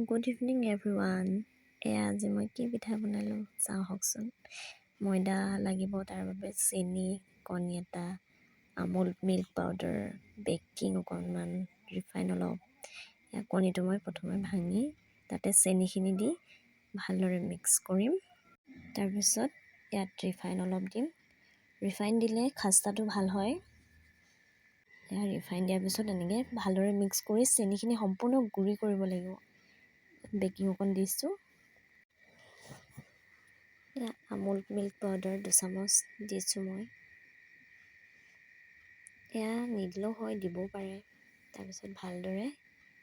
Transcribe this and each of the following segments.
Good evening everyone. আজি মই কি পিঠা বনালোঁ চাওঁ হওকচোন। ময়দা লাগিব, তাৰ বাবে চেনি, কণী এটা, আমুল মিল্ক পাউডাৰ, বেকিং অকণমান, ৰিফাইন অলপ। কণীটো মই প্ৰথমে ভাঙি তাতে চেনিখিনি দি ভালদৰে মিক্স কৰিম। তাৰপিছত ইয়াত ৰিফাইন অলপ দিম। ৰিফাইন দিলে খাস্তাটো ভাল হয়। ৰিফাইন দিয়াৰ পিছত এনেকৈ ভালদৰে মিক্স কৰি চেনিখিনি সম্পূৰ্ণ গুড়ি কৰিব লাগিব। বেকিং অকণ দিছোঁ। আমুল মিল্ক পাউডাৰ 2 চামুচ দিছোঁ মই। নিদিলেও হয়, দিবও পাৰে। তাৰপিছত ভালদৰে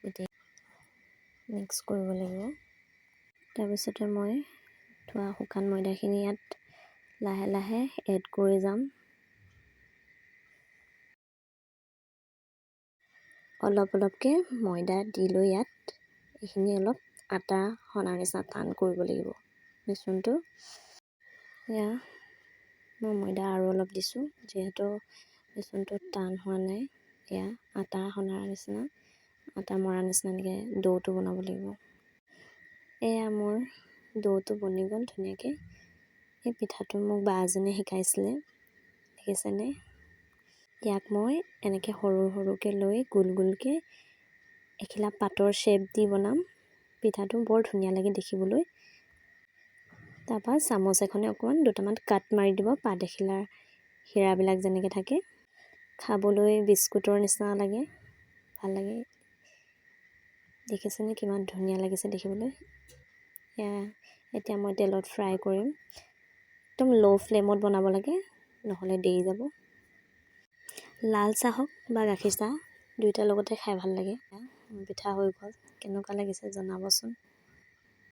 গোটেই মিক্স কৰিব লাগিব। তাৰপিছতে মই থোৱা শুকান ময়দাখিনি ইয়াত লাহে লাহে এড কৰি যাম। অলপ অলপকৈ ময়দা দি লৈ ইয়াত এইখিনি অলপ আটা সনাৰ নিচিনা টান কৰিব লাগিব মিশ্ৰণটো। মই ময়দা আৰু অলপ দিছোঁ, যিহেতু মিশ্ৰণটো টান হোৱা নাই। আটা সনাৰ নিচিনা, আটা মৰাৰ নিচিনা এনেকৈ ডোটো বনাব লাগিব। মোৰ ডোটো বনি গ'ল ধুনীয়াকৈ। এই পিঠাটো মোক বা এজনীয়ে শিকাইছিলে, দেখিছেনে? ইয়াক মই এনেকৈ সৰু সৰুকৈ লৈ গোল গোলকৈ এখিলা পাতৰ শ্বেপ দি বনাম। পিঠাটো বৰ ধুনীয়া লাগে দেখিবলৈ। তাৰপৰা চামুচ এখনে অকণমান দুটামান কাট মাৰি দিব, পাত এখিলাৰ হীৰাবিলাক যেনেকৈ থাকে। খাবলৈ বিস্কুটৰ নিচিনা লাগে, ভাল লাগে। দেখিছেনে কিমান ধুনীয়া লাগিছে দেখিবলৈ? এতিয়া মই তেলত ফ্ৰাই কৰিম। একদম ল' ফ্লেমত বনাব লাগে, নহ'লে দেই যাব। লাল চাহ হওক বা গাখীৰ চাহ, দুয়োটাৰ লগতে খাই ভাল লাগে। পিঠা হৈ গ'ল, কেনেকুৱা লাগিছে জনাবচোন।